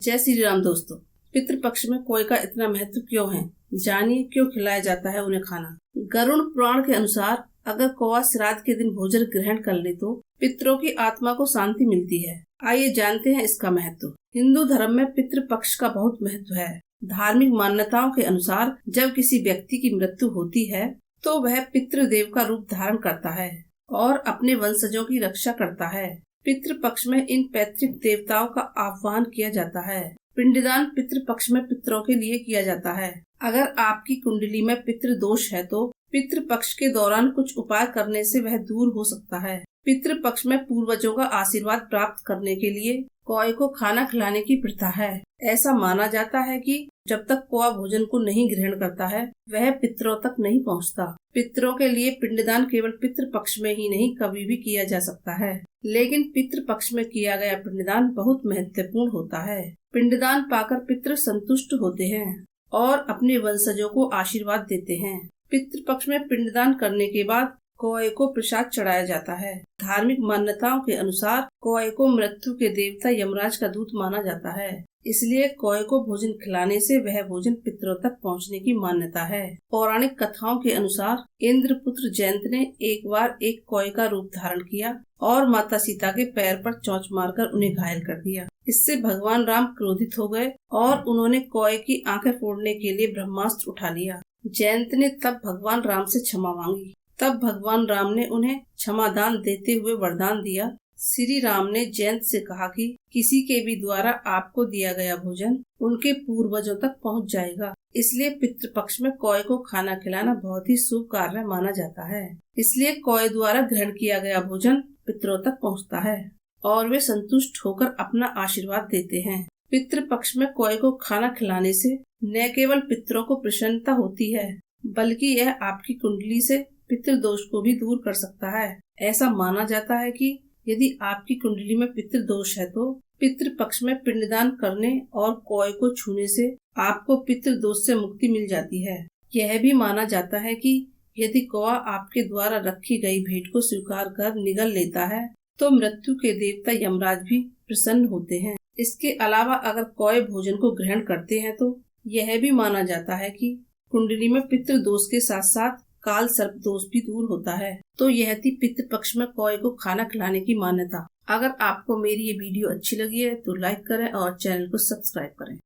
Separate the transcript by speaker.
Speaker 1: जय श्री राम दोस्तों। पितृपक्ष में कौए का इतना महत्व क्यों है, जानिए क्यों खिलाया जाता है उन्हें खाना। गरुड़ पुराण के अनुसार अगर कौआ श्राद्ध के दिन भोजन ग्रहण कर ले तो पितरों की आत्मा को शांति मिलती है। आइए जानते हैं इसका महत्व। हिंदू धर्म में पितृपक्ष का बहुत महत्व है। धार्मिक मान्यताओं के अनुसार जब किसी व्यक्ति की मृत्यु होती है तो वह पितृदेव का रूप धारण करता है और अपने वंशजों की रक्षा करता है। पितृपक्ष में इन पैतृक देवताओं का आह्वान किया जाता है। पिंडदान पितृपक्ष में पितरों के लिए किया जाता है। अगर आपकी कुंडली में पितृ दोष है तो पितृपक्ष के दौरान कुछ उपाय करने से वह दूर हो सकता है। पितृपक्ष में पूर्वजों का आशीर्वाद प्राप्त करने के लिए कौए को खाना खिलाने की प्रथा है। ऐसा माना जाता है कि जब तक कौआ भोजन को नहीं ग्रहण करता है वह पितरों तक नहीं पहुंचता। पितरों के लिए पिंडदान केवल पितृपक्ष में ही नहीं कभी भी किया जा सकता है, लेकिन पितृपक्ष में किया गया पिंडदान बहुत महत्वपूर्ण होता है। पिंडदान पाकर पितृ संतुष्ट होते हैं और अपने वंशजों को आशीर्वाद देते हैं। पितृपक्ष में पिंडदान करने के बाद कौए को प्रसाद चढ़ाया जाता है। धार्मिक मान्यताओं के अनुसार कौए को मृत्यु के देवता यमराज का दूत माना जाता है, इसलिए कौए को भोजन खिलाने से वह भोजन पितरों तक पहुंचने की मान्यता है। पौराणिक कथाओं के अनुसार इंद्रपुत्र जयंत ने एक बार एक कौए का रूप धारण किया और माता सीता के पैर पर चोंच मारकर उन्हें घायल कर दिया। इससे भगवान राम क्रोधित हो गए और उन्होंने कौए की आंखें फोड़ने के लिए ब्रह्मास्त्र उठा लिया। जयंत ने तब भगवान राम से क्षमा मांगी। तब भगवान राम ने उन्हें क्षमादान देते हुए वरदान दिया। श्री राम ने जयंत से कहा कि किसी के भी द्वारा आपको दिया गया भोजन उनके पूर्वजों तक पहुंच जाएगा। इसलिए पितृपक्ष में कौए को खाना खिलाना बहुत ही शुभ कार्य माना जाता है। इसलिए कौए द्वारा ग्रहण किया गया भोजन पितरों तक पहुंचता है और वे संतुष्ट होकर अपना आशीर्वाद देते हैं। पितृपक्ष में कौए को खाना खिलाने से न केवल पितरों को प्रसन्नता होती है, बल्कि यह आपकी कुंडली से पितृदोष को भी दूर कर सकता है। ऐसा माना जाता है कि यदि आपकी कुंडली में पितृदोष है तो पितृपक्ष में पिंडदान करने और कौए को छूने से आपको पितृदोष से मुक्ति मिल जाती है। यह भी माना जाता है कि यदि कौआ आपके द्वारा रखी गई भेंट को स्वीकार कर निगल लेता है तो मृत्यु के देवता यमराज भी प्रसन्न होते हैं। इसके अलावा अगर कौए भोजन को ग्रहण करते हैं तो यह भी माना जाता है कि कुंडली में पितृदोष के साथ साथ काल सर्प दोष भी दूर होता है। तो यह थी पितृपक्ष में कौए को खाना खिलाने की मान्यता। अगर आपको मेरी ये वीडियो अच्छी लगी है तो लाइक करें और चैनल को सब्सक्राइब करें।